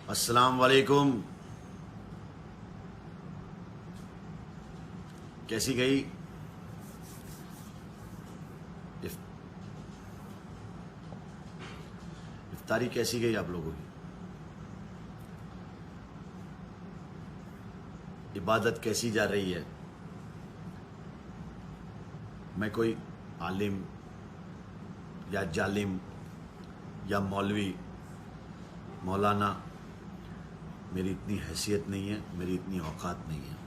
अस्सलाम वालेकुम। कैसी गई इफ्तारी? कैसी गई आप लोगों की? इबादत कैसी जा रही है? मैं कोई आलिम या जालिम या मौलवी मौलाना, मेरी इतनी हैसियत नहीं है, मेरी इतनी औकात नहीं है।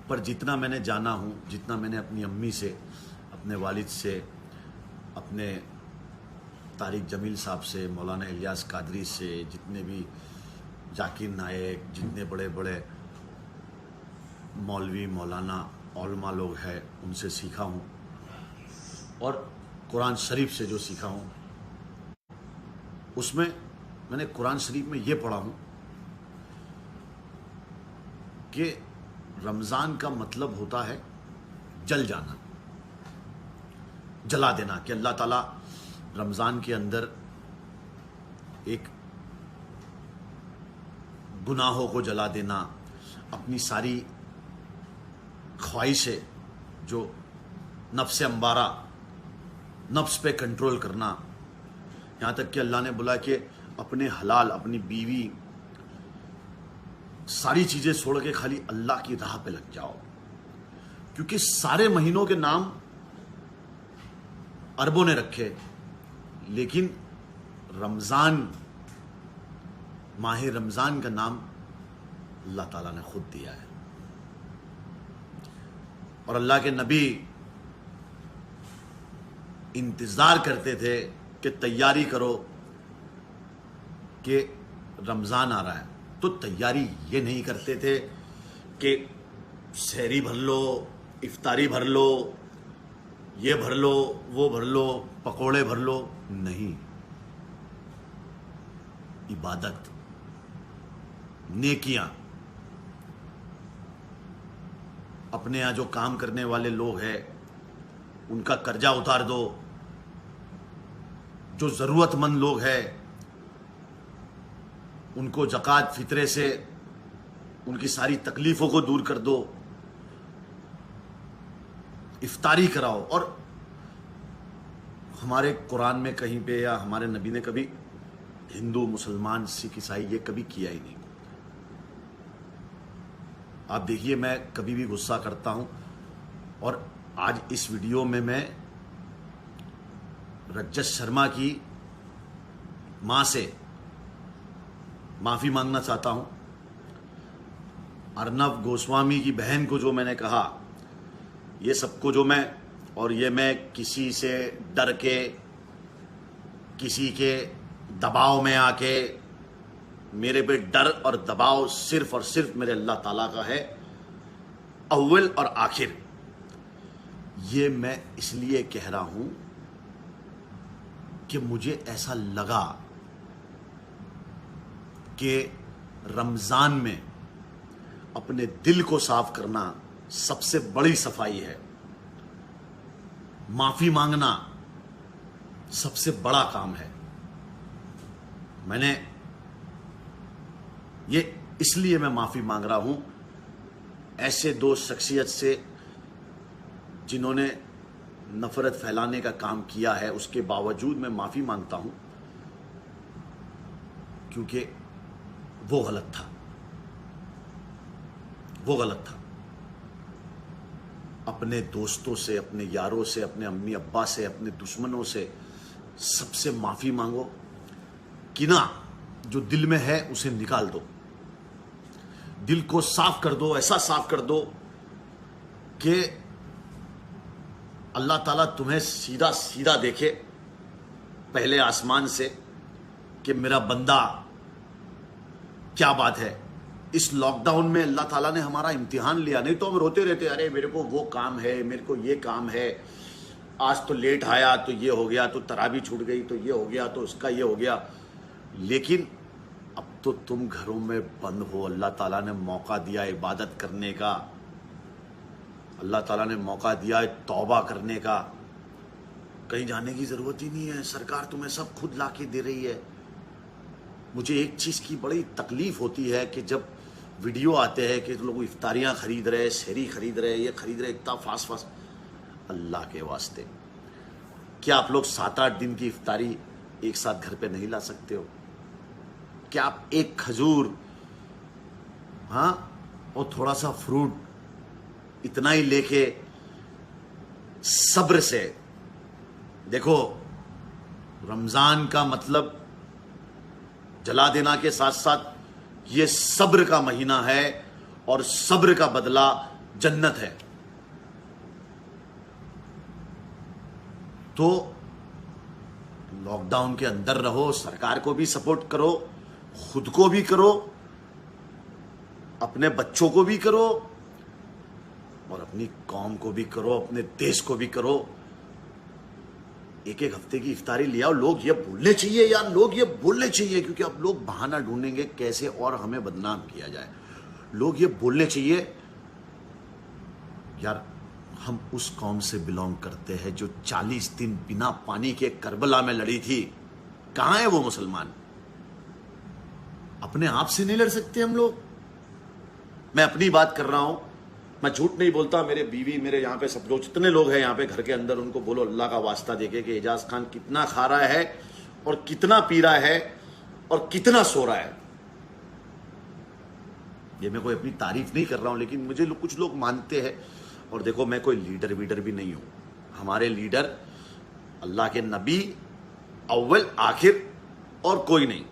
पर जितना मैंने जाना हूँ, जितना मैंने अपनी अम्मी से, अपने वालिद से, अपने तारिक जमील साहब से, मौलाना इलियास कादरी से, जितने भी जाकिर नायक, जितने बड़े बड़े मौलवी मौलाना उलमा लोग हैं, उनसे सीखा हूँ। और कुरान शरीफ से जो सीखा हूँ, उसमें मैंने कुरान शरीफ में ये पढ़ा हूँ कि रमज़ान का मतलब होता है जल जाना, जला देना। कि अल्लाह ताला रमज़ान के अंदर एक गुनाहों को जला देना, अपनी सारी ख्वाहिशें, जो नफ्स अम्बारा, नफ्स पे कंट्रोल करना। यहाँ तक कि अल्लाह ने बोला कि अपने हलाल, अपनी बीवी, सारी चीज़ें छोड़ के खाली अल्लाह की राह पे लग जाओ। क्योंकि सारे महीनों के नाम अरबों ने रखे, लेकिन रमज़ान, माह रमज़ान का नाम अल्लाह ताला ने खुद दिया है। और अल्लाह के नबी इंतज़ार करते थे कि तैयारी करो कि रमज़ान आ रहा है। तो तैयारी ये नहीं करते थे कि सहरी भर लो, इफ्तारी भर लो, ये भर लो, वो भर लो, पकोड़े भर लो। नहीं, इबादत, नेकियां। अपने यहाँ जो काम करने वाले लोग हैं, उनका कर्जा उतार दो। जो ज़रूरतमंद लोग हैं, उनको ज़कात फितरे से उनकी सारी तकलीफ़ों को दूर कर दो, इफ्तारी कराओ। और हमारे कुरान में कहीं पे या हमारे नबी ने कभी हिंदू, मुसलमान, सिख, ईसाई ये कभी किया ही नहीं। आप देखिए, मैं कभी भी गुस्सा करता हूं, और आज इस वीडियो में मैं रजत शर्मा की मां से माफ़ी मांगना चाहता हूं। अर्नब गोस्वामी की बहन को जो मैंने कहा, ये सबको जो मैं किसी से डर के, किसी के दबाव में आके, मेरे पे डर और दबाव सिर्फ और सिर्फ मेरे अल्लाह ताला का है, अव्वल और आखिर। ये मैं इसलिए कह रहा हूं कि मुझे ऐसा लगा कि रमज़ान में अपने दिल को साफ करना सबसे बड़ी सफाई है। माफ़ी मांगना सबसे बड़ा काम है। मैंने ये इसलिए मैं माफ़ी मांग रहा हूं ऐसे दो शख्सियत से जिन्होंने नफ़रत फैलाने का काम किया है। उसके बावजूद मैं माफ़ी मांगता हूं, क्योंकि वो गलत था, वो गलत था। अपने दोस्तों से, अपने यारों से, अपने अम्मी अब्बा से, अपने दुश्मनों से, सबसे माफ़ी मांगो। किना जो दिल में है उसे निकाल दो, दिल को साफ कर दो, ऐसा साफ कर दो कि अल्लाह ताला तुम्हें सीधा सीधा देखे पहले आसमान से कि मेरा बंदा, क्या बात है। इस लॉकडाउन में अल्लाह ताला ने हमारा इम्तिहान लिया, नहीं तो हम रोते रहते, अरे मेरे को वो काम है, मेरे को ये काम है, आज तो लेट आया तो ये हो गया, तो तरावी छूट गई तो ये हो गया, तो उसका ये हो गया। लेकिन अब तो तुम घरों में बंद हो, अल्लाह ताला ने मौका दिया इबादत करने का, अल्लाह ताला ने मौका दिया है तौबा करने का। कहीं जाने की ज़रूरत ही नहीं है, सरकार तुम्हें सब खुद ला के दे रही है। मुझे एक चीज़ की बड़ी तकलीफ होती है कि जब वीडियो आते हैं कि लोग इफ्तारियां खरीद रहे, शहरी खरीद रहे, ये खरीद रहे, इतना फास्ट फास्ट। अल्लाह के वास्ते, क्या आप लोग 7-8 दिन की इफ्तारी एक साथ घर पे नहीं ला सकते हो? क्या आप एक खजूर, हाँ, और थोड़ा सा फ्रूट, इतना ही लेके सब्र से, देखो रमजान का मतलब जला देना के साथ साथ ये सब्र का महीना है और सब्र का बदला जन्नत है। तो लॉकडाउन के अंदर रहो, सरकार को भी सपोर्ट करो, खुद को भी करो, अपने बच्चों को भी करो और अपनी कौम को भी करो, अपने देश को भी करो। एक एक हफ्ते की इफ्तारी ले आओ। लोग ये बोलने चाहिए यार, लोग ये बोलने चाहिए, क्योंकि अब लोग बहाना ढूंढेंगे कैसे और हमें बदनाम किया जाए। लोग ये बोलने चाहिए यार, हम उस कौम से बिलोंग करते हैं जो 40 दिन बिना पानी के करबला में लड़ी थी। कहां है वो मुसलमान? अपने आप से नहीं लड़ सकते हम लोग? मैं अपनी बात कर रहा हूं, मैं झूठ नहीं बोलता। मेरे बीवी, मेरे यहाँ पे सब लोग, जितने लोग हैं यहाँ पे घर के अंदर, उनको बोलो अल्लाह का वास्ता देके कि एजाज खान कितना खा रहा है और कितना पी रहा है और कितना सो रहा है। ये मैं कोई अपनी तारीफ नहीं कर रहा हूं, लेकिन मुझे कुछ लोग मानते हैं। और देखो, मैं कोई लीडर वीडर भी नहीं हूं। हमारे लीडर अल्लाह के नबी अव्वल आखिर और कोई नहीं।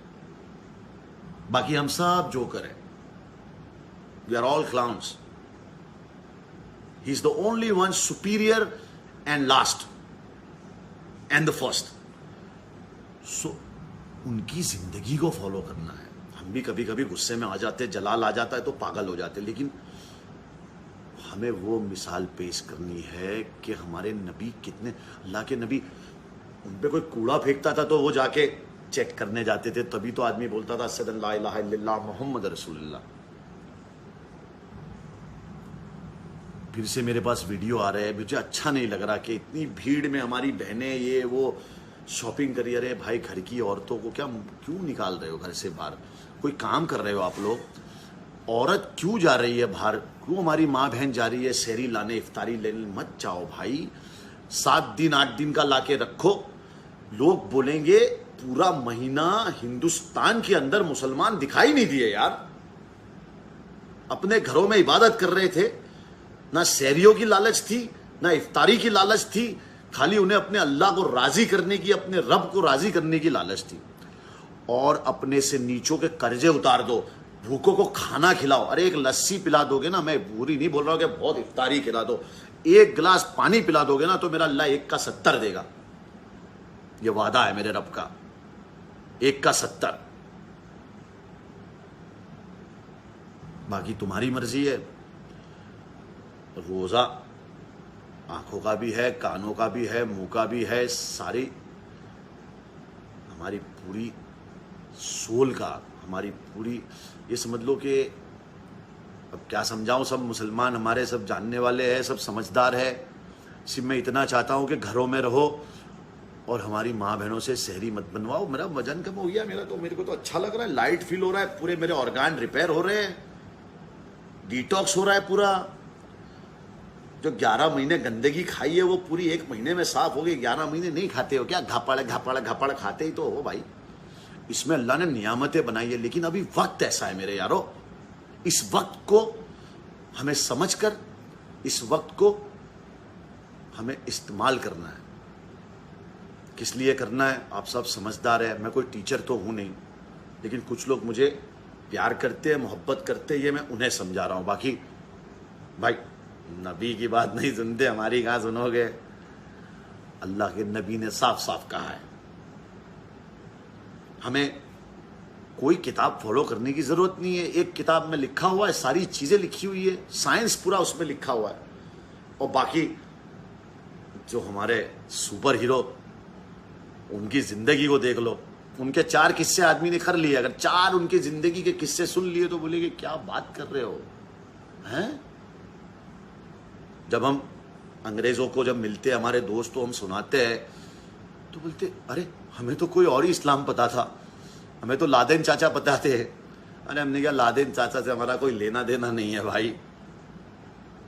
बाकी हम सब जोकर हैं। We are all clowns. He is the only one superior and last and the first. So उनकी जिंदगी को फॉलो करना है। हम भी कभी कभी गुस्से में आ जाते, जलाल आ जाता है तो पागल हो जाते, लेकिन हमें वो मिसाल पेश करनी है कि हमारे नबी कितने, अल्लाह के नबी, उन पे कोई कूड़ा फेंकता था तो वो जाके चेक करने जाते थे, तभी तो आदमी बोलता था अशहदु अल्ला इलाहा इल्लल्लाह मुहम्मद रसूलुल्लाह। फिर से मेरे पास वीडियो आ रहे हैं, मुझे अच्छा नहीं लग रहा कि इतनी भीड़ में हमारी बहनें ये वो शॉपिंग करी। अरे भाई, घर की औरतों को क्या क्यों निकाल रहे हो घर से बाहर? कोई काम कर रहे हो आप लोग? औरत क्यों जा रही है बाहर? क्यों हमारी माँ बहन जा रही है शहरी लाने, इफ्तारी लेने? मत जाओ भाई। 7 दिन 8 दिन का लाके रखो। लोग बोलेंगे पूरा महीना हिंदुस्तान के अंदर मुसलमान दिखाई नहीं दिए यार। अपने घरों में इबादत कर रहे थे, ना शहरियों की लालच थी, ना इफ्तारी की लालच थी, खाली उन्हें अपने अल्लाह को राजी करने की, अपने रब को राजी करने की लालच थी। और अपने से नीचों के कर्जे उतार दो, भूखों को खाना खिलाओ। अरे एक लस्सी पिला दोगे ना, मैं बुरी नहीं बोल रहा हूं कि बहुत इफ्तारी खिला दो, एक गिलास पानी पिला दोगे ना तो मेरा अल्लाह 1 का 70 देगा। ये वादा है मेरे रब का, 1 का 70। बाकी तुम्हारी मर्जी है। रोजा आंखों का भी है, कानों का भी है, मुंह का भी है, सारी हमारी पूरी सोल का, हमारी पूरी, ये समझ लो कि अब क्या समझाऊं, सब मुसलमान हमारे सब जानने वाले हैं, सब समझदार है। सिर्फ मैं इतना चाहता हूं कि घरों में रहो और हमारी माँ बहनों से शहरी मत बनवाओ। मेरा वजन कम हो गया, मेरे को तो अच्छा लग रहा है, लाइट फील हो रहा है, पूरे मेरे ऑर्गन रिपेयर हो रहे हैं, डिटॉक्स हो रहा है पूरा। जो 11 महीने गंदगी खाई है वो पूरी 1 महीने में साफ हो गई। 11 महीने नहीं खाते हो क्या? घपड़ खाते ही तो हो भाई। इसमें अल्लाह ने नियामतें बनाई है, लेकिन अभी वक्त ऐसा है मेरे यारो, इस वक्त को हमें समझकर, इस वक्त को हमें इस्तेमाल करना है। किस लिए करना है आप सब समझदार है। मैं कोई टीचर तो हूं नहीं, लेकिन कुछ लोग मुझे प्यार करते हैं, मोहब्बत करते हैं, ये मैं उन्हें समझा रहा हूं। बाकी भाई नबी की बात नहीं सुनते, हमारी कहां सुनोगे? अल्लाह के नबी ने साफ साफ कहा है, हमें कोई किताब फॉलो करने की जरूरत नहीं है। एक किताब में लिखा हुआ है, सारी चीजें लिखी हुई है, साइंस पूरा उसमें लिखा हुआ है। और बाकी जो हमारे सुपर हीरो, उनकी जिंदगी को देख लो, उनके 4 किस्से आदमी ने कर लिए। अगर 4 उनकी जिंदगी के किस्से सुन लिए तो बोलेंगे क्या बात कर रहे हो हैं? जब हम अंग्रेजों को जब मिलते, हमारे दोस्त, तो हम सुनाते हैं तो बोलते अरे हमें तो कोई और ही इस्लाम पता था, हमें तो लादेन चाचा पता थे। अरे हमने कहा लादेन चाचा से हमारा कोई लेना देना नहीं है भाई।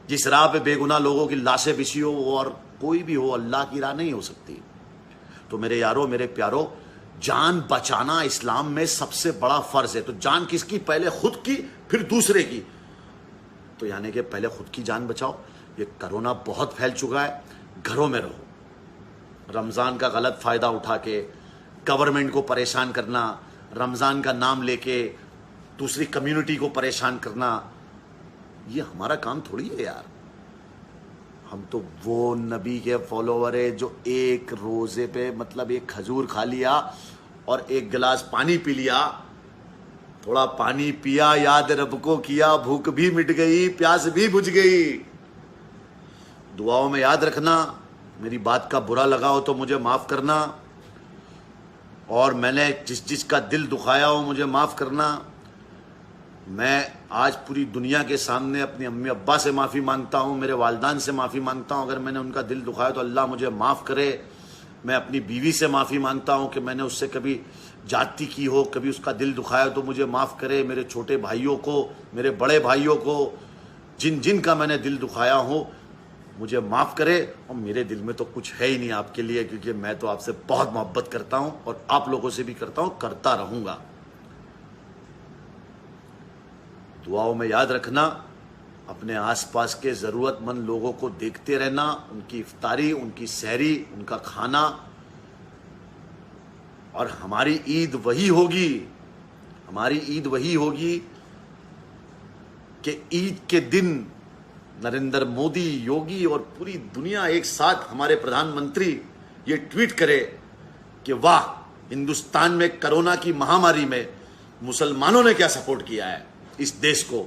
जिस राह पे बेगुनाह लोगों की लाशें बिछी हो और कोई भी हो, अल्लाह की राह नहीं हो सकती। तो मेरे यारों, मेरे प्यारों, जान बचाना इस्लाम में सबसे बड़ा फर्ज है। तो जान किसकी? पहले खुद की, फिर दूसरे की। तो यानी कि पहले खुद की जान बचाओ। ये कोरोना बहुत फैल चुका है, घरों में रहो। रमजान का गलत फायदा उठा के गवर्नमेंट को परेशान करना, रमजान का नाम लेके दूसरी कम्युनिटी को परेशान करना, ये हमारा काम थोड़ी है यार। हम तो वो नबी के फॉलोवर है जो एक रोजे पे मतलब एक खजूर खा लिया और एक गिलास पानी पी लिया। थोड़ा पानी पिया, याद रब को किया, भूख भी मिट गई, प्यास भी बुझ गई। दुआओं में याद रखना। मेरी बात का बुरा लगा हो तो मुझे माफ करना, और मैंने जिसका दिल दुखाया हो मुझे माफ करना। मैं आज पूरी दुनिया के सामने अपनी अम्मी अब्बा से माफ़ी मांगता हूँ, मेरे वालिदान से माफ़ी मांगता हूँ। अगर मैंने उनका दिल दुखाया तो अल्लाह मुझे माफ़ करे। मैं अपनी बीवी से माफ़ी मांगता हूँ कि मैंने उससे कभी जाती की हो, कभी उसका दिल दुखाया तो मुझे माफ़ करे। मेरे छोटे भाइयों को, मेरे बड़े भाइयों को, जिन का मैंने दिल दुखाया हो मुझे माफ़ करे। और मेरे दिल में तो कुछ है ही नहीं आपके लिए, क्योंकि मैं तो आपसे बहुत मोहब्बत करता हूँ और आप लोगों से भी करता हूँ, करता रहूँगा। दुआओं में याद रखना, अपने आसपास के ज़रूरतमंद लोगों को देखते रहना, उनकी इफ्तारी, उनकी सहरी, उनका खाना। और हमारी ईद वही होगी, हमारी ईद वही होगी कि ईद के दिन नरेंद्र मोदी, योगी और पूरी दुनिया एक साथ, हमारे प्रधानमंत्री ये ट्वीट करे कि वाह, हिंदुस्तान में कोरोना की महामारी में मुसलमानों ने क्या सपोर्ट किया है इस देश को।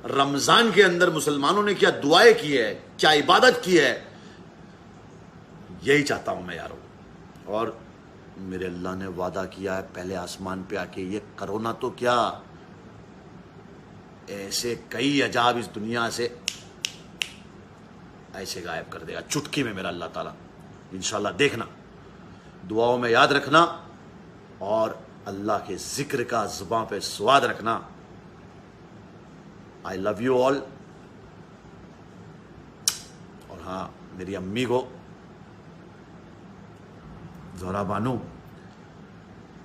रमजान के अंदर मुसलमानों ने क्या दुआएं की है, क्या इबादत की है। यही चाहता हूं मैं यारों। और मेरे अल्लाह ने वादा किया है पहले आसमान पे आके, ये कोरोना तो क्या, ऐसे कई अजाब इस दुनिया से ऐसे गायब कर देगा चुटकी में मेरा अल्लाह ताला। इंशाल्लाह देखना, दुआओं में याद रखना और अल्लाह के जिक्र का जुबान पे स्वाद रखना। I love you all. और हाँ, मेरी अम्मी को, ज़ोहरा बानू,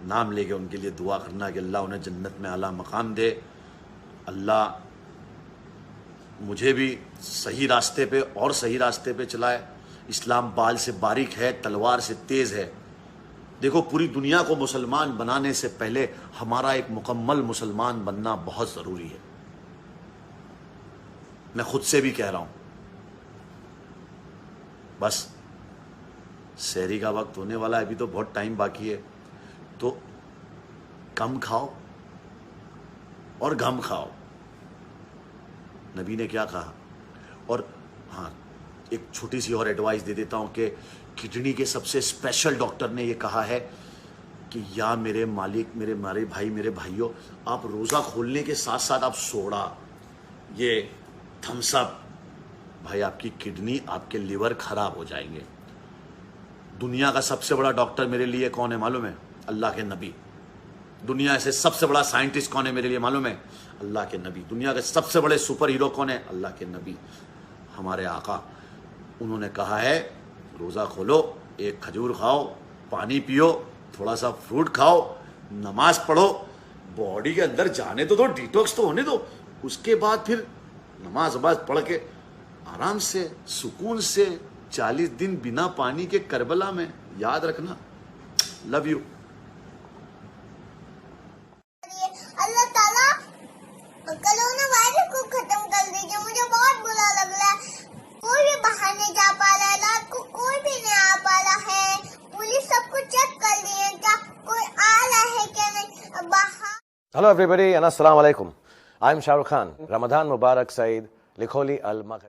नाम लेके उनके लिए दुआ करना कि अल्लाह उन्हें जन्नत में आला मकाम दे। अल्लाह मुझे भी सही रास्ते पे और सही रास्ते पे चलाए। इस्लाम बाल से बारीक है, तलवार से तेज़ है। देखो, पूरी दुनिया को मुसलमान बनाने से पहले हमारा एक मुकम्मल मुसलमान बनना बहुत ज़रूरी है। मैं खुद से भी कह रहा हूं। बस सहरी का वक्त होने वाला है, अभी तो बहुत टाइम बाकी है। तो कम खाओ और गम खाओ। नबी ने क्या कहा। और हाँ, एक छोटी सी और एडवाइस दे देता हूं कि किडनी के सबसे स्पेशल डॉक्टर ने ये कहा है कि या मेरे मालिक, मेरे भाई, मेरे भाइयों, आप रोज़ा खोलने के साथ साथ आप सोडा, ये थम्स अप, भाई आपकी किडनी, आपके लिवर खराब हो जाएंगे। दुनिया का सबसे बड़ा डॉक्टर मेरे लिए कौन है मालूम है? अल्लाह के नबी। दुनिया से सबसे बड़ा साइंटिस्ट कौन है मेरे लिए मालूम है? अल्लाह के नबी। दुनिया के सबसे बड़े सुपर हीरो कौन है? अल्लाह के नबी, हमारे आका। उन्होंने कहा है रोज़ा खोलो, एक खजूर खाओ, पानी पियो, थोड़ा सा फ्रूट खाओ, नमाज पढ़ो, बॉडी के अंदर जाने तो दो, डिटॉक्स तो होने दो। उसके बाद फिर नमाज पढ़ के आराम से, सुकून से 40 दिन बिना पानी के करबला में। याद रखना। Love you. अल्लाह ताला कोरोना वायरस को खत्म कर दीजिए। मुझे बहुत बुरा लग रहा है। कोई भी बाहर नहीं जा पा रहा है, रात को कोई भी नहीं आ पा रहा है। पुलिस सब कुछ चेक कर रही है, क्या कोई आ रहा है क्या नहीं बाहर। Hello everybody and Assalamu alaikum. I'm Shah Rukh Khan. Ramadan Mubarak Saeed Likholi Al Maghrib.